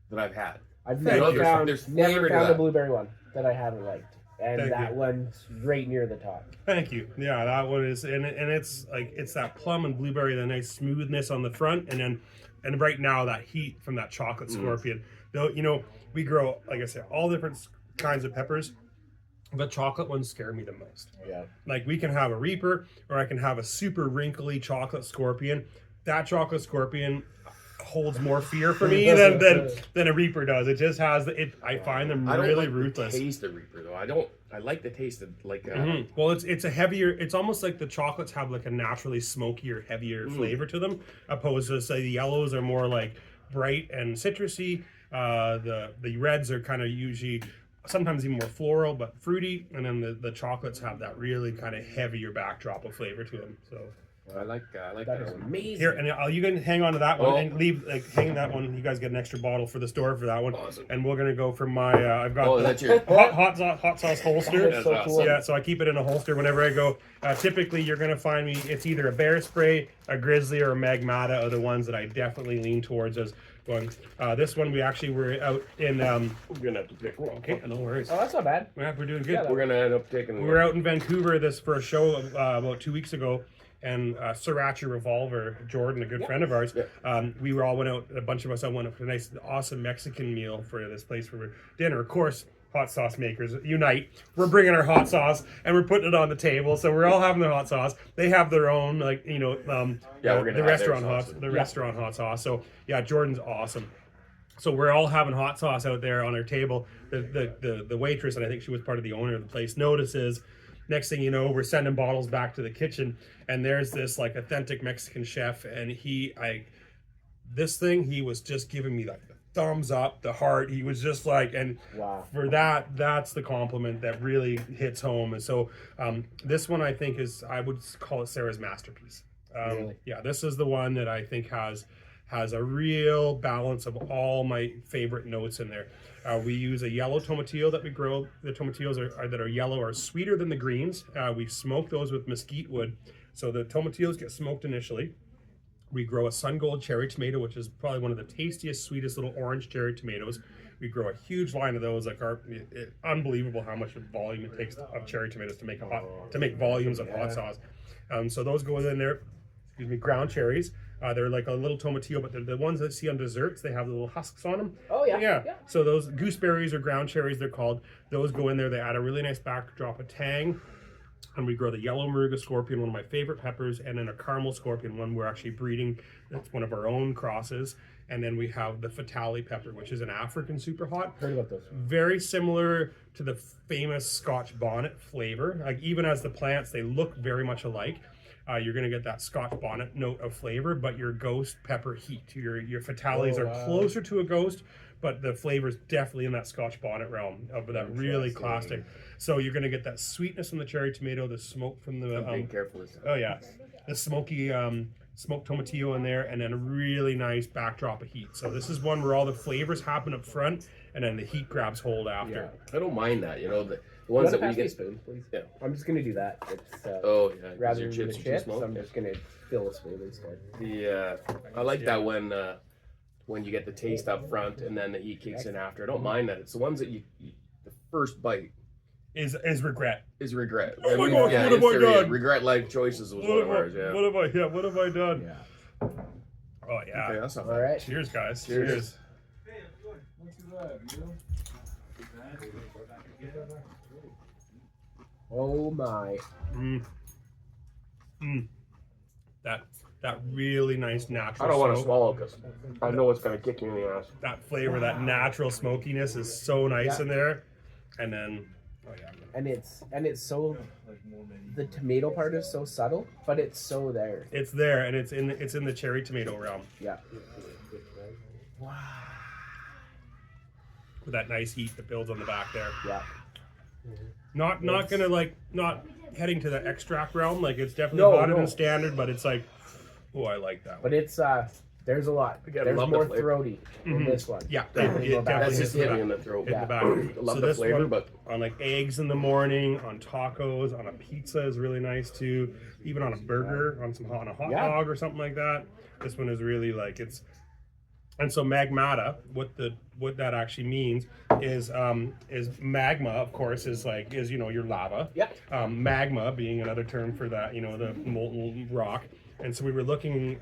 that I've had. I've Thank never you. found There's never flavor to found a that. blueberry one that I haven't liked, and Thank that you. one's right near the top. Thank you. Yeah, that one is, and it's like it's that plum and blueberry, the nice smoothness on the front, and right now that heat from that chocolate scorpion. Though we grow, like I said, all different kinds of peppers. The chocolate ones scare me the most. Yeah. Like we can have a Reaper, or I can have a super wrinkly chocolate scorpion. That chocolate scorpion holds more fear for me than a Reaper does. It just has it. I find them I don't really like ruthless. the taste of Reaper though. I like the taste of like. Well, it's a heavier. It's almost like the chocolates have like a naturally smokier, heavier flavor to them, opposed to say the yellows are more like bright and citrusy. The reds are kind of usually sometimes even more floral but fruity, and then the chocolates have that really kind of heavier backdrop of flavor to them. So I like That that is one. amazing. here, and you can hang on to that one Oh. and leave hang that one. You guys get an extra bottle for the store for that one. Awesome. And we're gonna go for my. I've got Oh, that's your. hot sauce holster. That's so That's cool. Yeah, so I keep it in a holster whenever I go. Typically, you're going to find me, it's either a Bear Spray, a Grizzly, or a Magmata are the ones that I definitely lean towards as going. This one, we actually were out in, We're gonna have to pick one. okay, no worries. Oh, that's not bad. Yeah, we're doing good. Yeah, We're gonna end up taking. We were out in Vancouver for a show about 2 weeks ago, and Sriracha Revolver, Jordan, a good friend of ours, we were all went out, a bunch of us all went out for a nice, awesome Mexican meal for this place for dinner. Of course, hot sauce makers unite. We're bringing our hot sauce and we're putting it on the table, so we're all having their hot sauce. They have their own, like we're gonna the have restaurant their hot, sauce. restaurant hot sauce. So yeah, Jordan's awesome. So we're all having hot sauce out there on our table. The waitress, and I think she was part of the owner of the place, notices. Next thing you know, we're sending bottles back to the kitchen, and there's this like authentic Mexican chef, and he was just giving me like the thumbs up, the heart. He was just like, and Wow. for that's the compliment that really hits home. And so this one I think I would call it Sarah's masterpiece. Really? Yeah, this is the one that I think has a real balance of all my favorite notes in there. We use a yellow tomatillo that we grow. The tomatillos that are yellow are sweeter than the greens. We smoke those with mesquite wood. So the tomatillos get smoked initially. We grow a sun gold cherry tomato, which is probably one of the tastiest, sweetest little orange cherry tomatoes. We grow a huge line of those. Unbelievable how much volume it takes of cherry tomatoes to make volumes of hot sauce. So those go in there. Excuse me, ground cherries. They're like a little tomatillo, but they're the ones that you see on desserts. They have the little husks on them. Oh yeah. Yeah. So those gooseberries or ground cherries, they're called. Those go in there. They add a really nice backdrop of tang. And we grow the yellow Moruga scorpion, one of my favorite peppers, and then a caramel scorpion, one we're actually breeding. That's one of our own crosses. And then we have the Fatale pepper, which is an African super hot. Heard about those. Very similar to the famous Scotch bonnet flavor. Like even as the plants, they look very much alike. You're going to get that Scotch bonnet note of flavor, but your ghost pepper heat. Your Fatales are closer to a ghost, but the flavor's definitely in that Scotch bonnet realm of that really classic. So you're going to get that sweetness from the cherry tomato, the smoke from the I'm being careful this time. oh yeah, the smoky smoked tomatillo in there, and then a really nice backdrop of heat. So this is one where all the flavors happen up front, and then the heat grabs hold after. I don't mind that. You know, the You ones want to that we pass me a get. spoon, please? Yeah. I'm just gonna do that. It's Oh yeah, 'cause rather your than chips the are too chips, smoked. I'm just gonna fill a spoon instead. I like that when you get the taste up front and then the heat kicks in after. I don't mind that. It's the ones that you the first bite Is regret. is regret. Oh my And gosh, what have I done? Regret life choices was one of ours. Yeah. What have I done? Yeah. Oh yeah. Okay, that's not All bad. right. Cheers, guys. Cheers. Oh my. That really nice natural. I don't want to smoke. swallow because I know it's gonna kick me in the ass. That flavor, that natural smokiness is so nice in there. And then, oh yeah. And it's so, the tomato part is so subtle, but it's so there. It's there, and it's in the cherry tomato realm Yeah. with that nice heat that builds on the back there. Yeah. Not gonna not heading to the extract realm. Like it's definitely No, hotter no. than standard, but it's like, oh, I like that one. But it's there's a lot. Again, There's love the more flavor. throaty in this one. Yeah, Definitely more back. That's definitely just hits hit the me in back. the throat. Hit the back. I love So the this flavor, one, but on like eggs in the morning, on tacos, on a pizza is really nice too. Even on a burger, on a hot Yeah. dog or something like that. This one is really like it's. And so magmata, what that actually means is magma, of course, is your lava. Yeah. Magma being another term for that, the molten rock. And so we were looking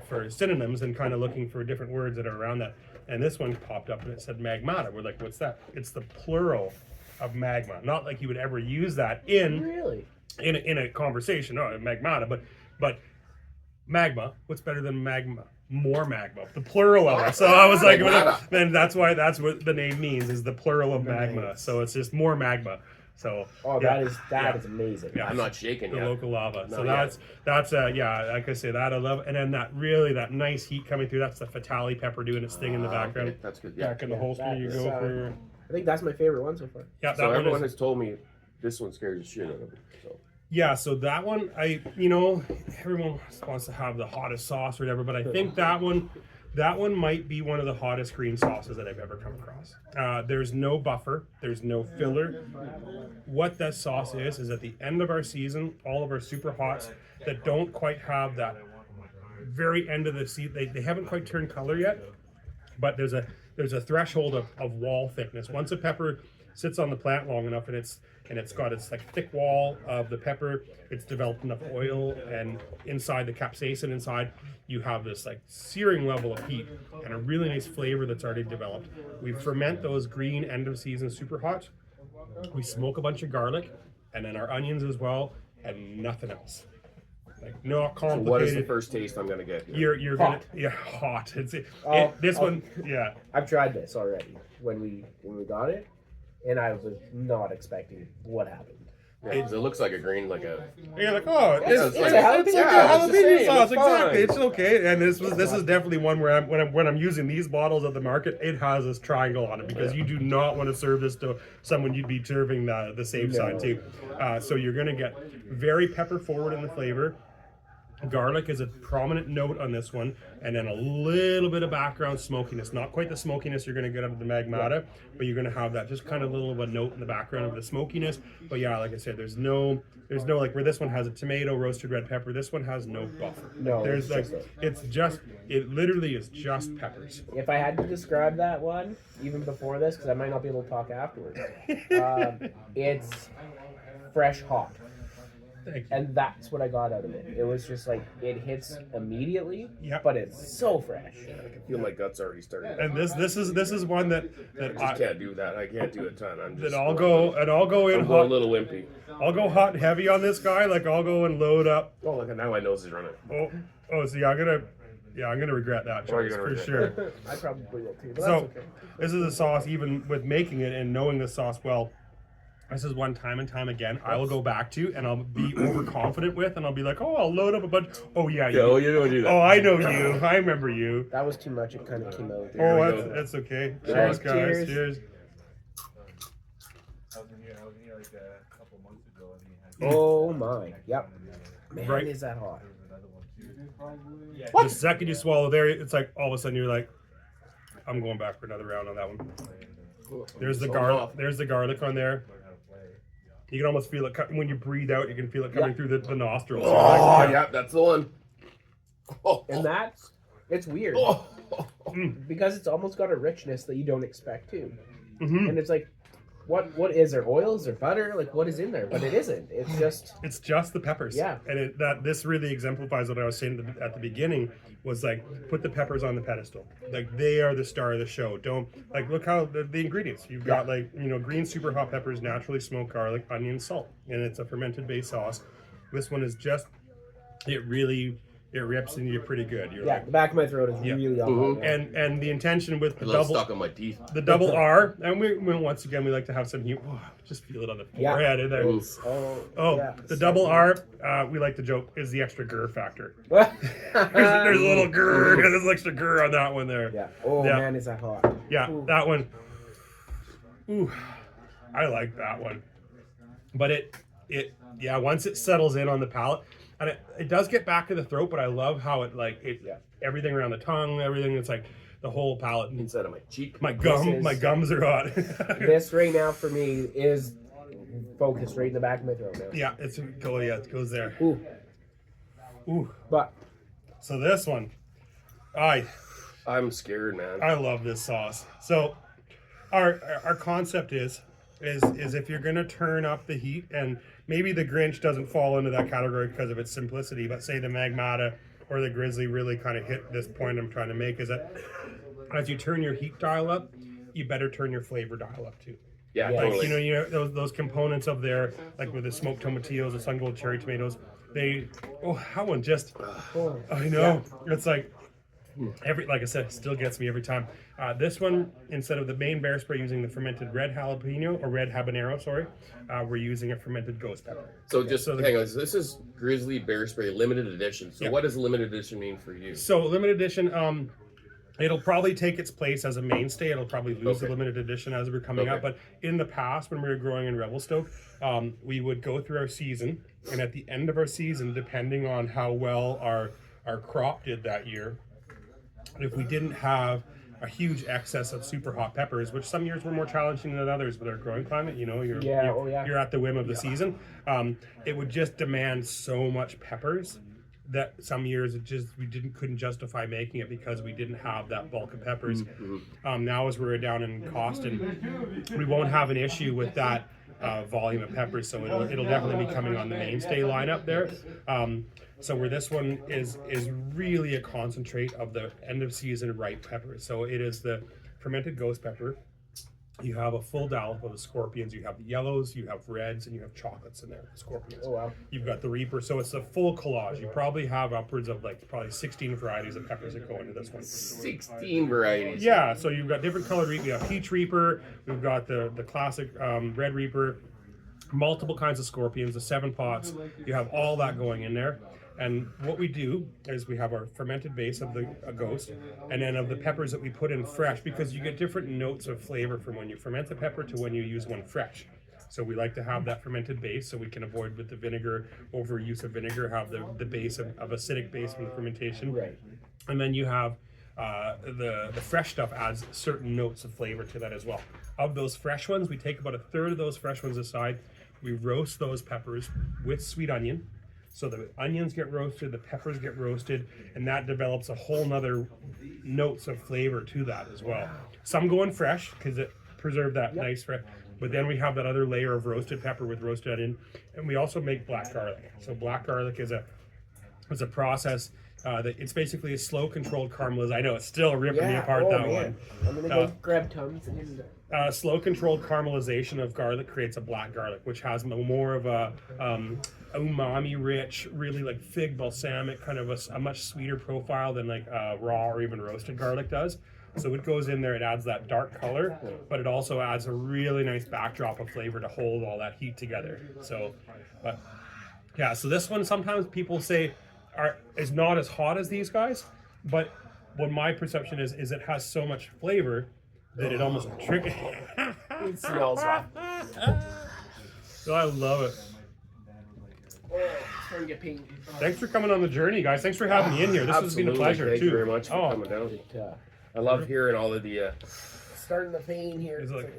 for synonyms and kind of looking for different words that are around that. And this one popped up and it said magmata. We're like, what's that? It's the plural of magma. Not like you would ever use that Really? in a conversation. Oh, magmata, but magma. What's better than magma? More magma, the plural of it. So I was like, Magmata. then that's what the name means is the plural of magma. So it's just more magma. So Oh, yeah, that is amazing. Yeah. I'm not shaking the yet. local lava. So No, that's like I say, that I love. And then that nice heat coming through. That's the fatale pepper doing its thing in the background. Okay, that's good. Yeah. Back in the holster, you that's, go for I think that's my favorite one so far. yeah. That So one everyone is, has told me this one scares the shit out of me. So yeah. So that one, everyone wants to have the hottest sauce or whatever, but I think that one might be one of the hottest green sauces that I've ever come across. There's no buffer. There's no filler. What that sauce is at the end of our season, all of our super hots that don't quite have that very end of the season, they haven't quite turned color yet, but there's a threshold of wall thickness. Once a pepper sits on the plant long enough and it's got its like thick wall of the pepper, it's developed enough oil, and inside the capsaicin inside, you have this like searing level of heat and a really nice flavor that's already developed. We ferment those green end of season super hot. We smoke a bunch of garlic and then our onions as well, and nothing else. Like not what complicated. is the first taste I'm gonna get? Here? You're Hot. gonna hot. Oh, This oh. one, yeah. I've tried this already when we got it, and I was not expecting what happened. Yeah, 'cause it looks like a green, like a. You're like, oh, It's it's a like jalapeno. a Yeah, it's the jalapeno same, sauce. it's Exactly, fine. it's okay. And this is definitely one where when I'm using these bottles at the market, it has this triangle on it because you do not want to serve this to someone you'd be serving the safe side to. So you're gonna get very pepper forward in the flavor. Garlic is a prominent note on this one, and then a little bit of background smokiness. Not quite the smokiness you're going to get out of the magmata, but you're going to have that just kind of little of a note in the background of the smokiness. But yeah, like I said, there's no like where this one has a tomato, roasted red pepper. This one has no buffer. No, there's like it's it literally is just peppers. If I had to describe that one, even before this, because I might not be able to talk afterwards, it's fresh hot. Thank you. And that's what I got out of it. It was just like, it hits immediately, Yep. but it's so fresh. I can feel my guts already starting. And this is one that I just can't do that. I can't do a ton. I'm just. I'll go in I'm going a hot. little wimpy. I'll go hot and heavy on this guy. Like I'll go and load up. Oh, look! Now my nose is running. So I'm gonna regret that Or you're choice gonna for regret sure. I probably will too, but So that's okay. this is a sauce. Even with making it and knowing the sauce well, this is one time and time again I will go back to and I'll be overconfident with, and I'll be like, oh, I'll load up a bunch. Oh yeah, Yeah, well, you don't do that. Oh, I know you. I remember you. That was too much. It kind of came out. Oh, we go. that's okay. Cheers, Cheers, guys. cheers. Cheers. I was in here like a couple months ago, and he had. Oh my. Yep. Man, Right. is that hot. There was another one The second you swallow there, it's like all of a sudden you're like, I'm going back for another round on that one. There's the garlic. There's the garlic on there. You can almost feel it when you breathe out. You can feel it coming through the nostrils. Oh, yeah, that's the one. Oh, And it's weird because it's almost got a richness that you don't expect to. And it's like, what is there? Oils or butter? Like, what is in there? But it isn't. It's just the peppers. Yeah. And this really exemplifies what I was saying at the beginning, was like, put the peppers on the pedestal. Like, they are the star of the show. Don't, like, look how the ingredients. You've got, like, green super hot peppers, naturally smoked garlic, onion, salt. And it's a fermented base sauce. This one is just, it rips into you pretty good. You're the back of my throat is really on. And the intention with the double stuck on my teeth. The double R, and we once again we like to have some heat. Oh, just feel it on the forehead in there. The double R, we like to joke, is the extra grr factor. there's a little grr, there's extra grr on that one there. Yeah. Oh man, is that hot? Yeah, that one. Ooh, I like that one. But once it settles in on the palate. And it does get back to the throat, but I love how everything around the tongue, everything. It's like the whole palate inside of my cheek. My gums are hot. This right now for me is focused right in the back of my throat now. Yeah, it goes there. Ooh. But so this one, I'm scared, man. I love this sauce. So our concept is if you're gonna turn up the heat, and maybe the Grinch doesn't fall into that category because of its simplicity, but say the Magmata or the Grizzly really kind of hit this point I'm trying to make, is that as you turn your heat dial up, you better turn your flavor dial up too. Yeah, like, totally. Those components of there, like with the smoked tomatillos, the sun gold cherry tomatoes, that one just, I know, it's like, like I said, it still gets me every time. This one, instead of the main bear spray, using the fermented red habanero, we're using a fermented ghost pepper. So hang on, this is Grizzly Bear Spray limited edition. So what does limited edition mean for you? So limited edition, it'll probably take its place as a mainstay. It'll probably lose the limited edition as we're coming up. But in the past, when we were growing in Revelstoke, we would go through our season, and at the end of our season, depending on how well our crop did that year, if we didn't have a huge excess of super hot peppers, which some years were more challenging than others with our growing climate, you're at the whim of the season. It would just demand so much peppers that some years we couldn't justify making it because we didn't have that bulk of peppers. Now as we're down in Costin, we won't have an issue with that volume of peppers, so it'll definitely be coming on the mainstay lineup there. So where this one is really a concentrate of the end of season ripe peppers. So it is the fermented ghost pepper. You have a full dollop of the scorpions. You have the yellows, you have reds, and you have chocolates in there. Scorpions. Oh wow! You've got the reaper. So it's a full collage. You probably have upwards of probably 16 varieties of peppers that go into this one. 16 varieties. Yeah. So you've got different colored reaper. We have peach reaper. We've got the classic red reaper. Multiple kinds of scorpions. The 7 pots. You have all that going in there. And what we do is we have our fermented base of the ghost, and then of the peppers that we put in fresh, because you get different notes of flavor from when you ferment the pepper to when you use one fresh. So we like to have that fermented base so we can avoid with the vinegar, overuse of vinegar, have the base of acidic base from the fermentation. Right. And then you have the fresh stuff adds certain notes of flavor to that as well. Of those fresh ones, we take about a third of those fresh ones aside. We roast those peppers with sweet onion. So the onions get roasted, the peppers get roasted, and that develops a whole nother notes of flavor to that as well. Some go in fresh because it preserves that nice fresh. But then we have that other layer of roasted pepper with roasted onion, and we also make black garlic. So black garlic is a process that it's basically a slow controlled caramelization. I know it's still ripping me apart one. I'm gonna go grab Tums and slow controlled caramelization of garlic creates a black garlic, which has more of a umami rich, really like fig balsamic, kind of a much sweeter profile than raw or even roasted garlic does. So it goes in there, it adds that dark color, but it also adds a really nice backdrop of flavor to hold all that heat together. So this one sometimes people say is not as hot as these guys, but what my perception is it has so much flavor that it almost triggers. it smells hot. So I love it. Starting to get pink. Thanks for coming on the journey, guys. Thanks for having me in here. This has been a Absolutely. pleasure Thank too. you very much for Oh, coming down. Yeah. I love hearing all of the. Starting the pain here. It's like,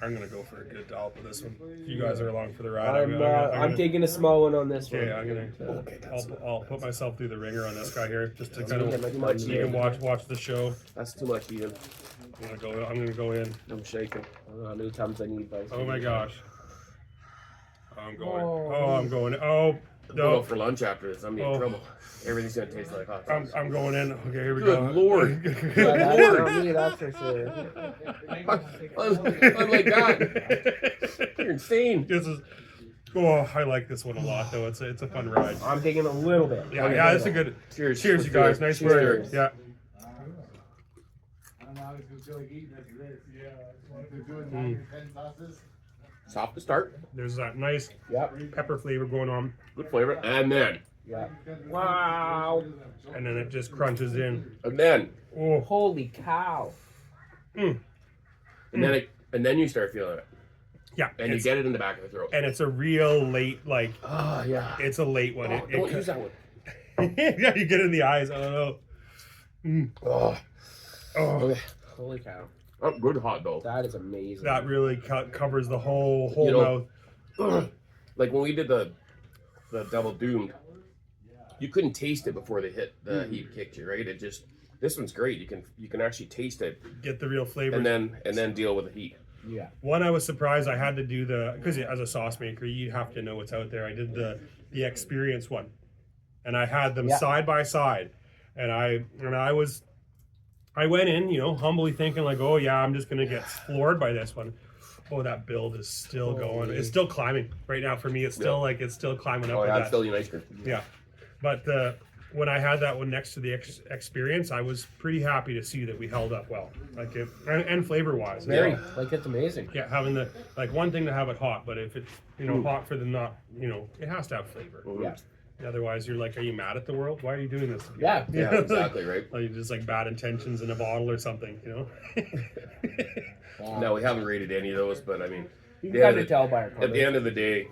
I'm gonna go for a good dollop of this one. If you guys are along for the ride, I'm taking a small one on this one. Okay, I'm gonna. I'll put myself through the ringer on this guy here, just to kind of. Too much. You can watch the show. That's too much, Ian. I'm gonna go in. I'm shaking. I don't know how many times I need those. Oh my gosh. I'm going. Oh. Oh, I'm going. Oh I'm going no. out for lunch after this. I'm in Oh. trouble. Everything's gonna taste like hot sauce. I'm going in. Okay, here we Good go. Lord. Yeah, Good that's Lord. not me, that's for sure. I'm like that. You're insane. This is. Oh, I like this one a lot though. It's a fun ride. I'm taking a little bit. Yeah, yeah, it's a good. Cheers. Cheers, you guys. Nice work. Cheers. Yeah. I don't know how it's gonna feel like eating after this. Yeah. If they're doing 9 or 10 sauces. Soft to start. There's that nice Yep. pepper flavor going on, Good flavor. And then. Yeah. Wow. and then it just crunches in. And then. Oh, Holy cow. And then you start feeling it. yeah. And you get it in the back of the throat. And it's a real late, like, Oh, yeah. it's a late one. Oh, don't use that one. Yeah, you get it in the eyes. Oh no. Oh. Oh, Okay. Holy cow. Oh, good hot though. That is amazing. that really covers the whole You know, mouth. Like when we did the double doomed, you couldn't taste it before the heat kicked you, right? It just this one's great. You can actually taste it Get the real flavor. and then deal with the heat. Yeah. One, I was surprised I had to do because as a sauce maker, you have to know what's out there. I did the experience one, and I had them Yeah. side by side, and I went in, humbly thinking like, oh yeah, I'm just gonna get floored by this one. Oh, that build is still going. It's still climbing right now for me. It's still it's still climbing up. Oh with yeah, that. it's still your ice cream. Yeah, but when I had that one next to the experience, I was pretty happy to see that we held up well, like it, and flavor wise. Very. Like, it's amazing. Yeah, having the one thing to have it hot, but if it's hot for the not, it has to have flavor. Yeah. Otherwise, you're like, are you mad at the world? Why are you doing this? Yeah. Yeah, exactly right. Like just like bad intentions in a bottle or something, Wow. No, we haven't rated any of those, but I mean, You the can kind end of of tell by our at the comments. end of the day,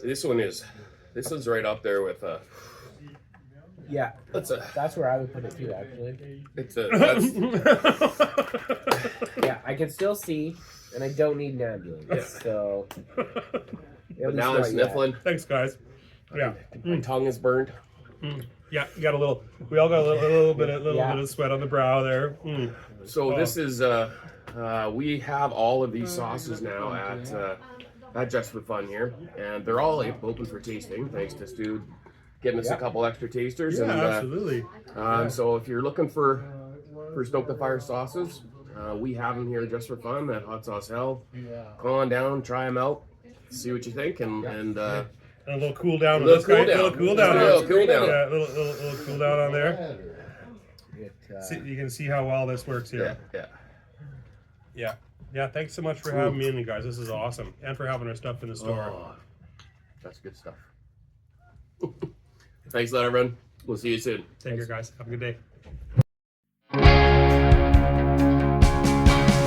this one's right up there with Yeah. that's That's where I would put it too, actually. that's Yeah, I can still see, and I don't need an ambulance. Yeah. So. but now I'm sniffling. Thanks, guys. Yeah, My tongue is burned. yeah. You got a little. We all got a little bit Yeah. of sweat on the brow there. So this is we have all of these sauces now at Just for Fun here, and they're all open for tasting. Thanks to Stu getting us a couple extra tasters. Yeah, and absolutely. So if you're looking for Stoke the Fire sauces, we have them here just for fun at Hot Sauce Hell. Come on down, try them out, see what you think, and And a little cool down. A little with this guy. cool down. Little cool down. A little cool down. Yeah, a little cool down on there. It, You can see how well this works here. Yeah. Thanks so much for having me in, you guys. This is awesome, and for having our stuff in the store. Oh, that's good stuff. Thanks a lot, everyone. We'll see you soon. Take care, guys. Have a good day.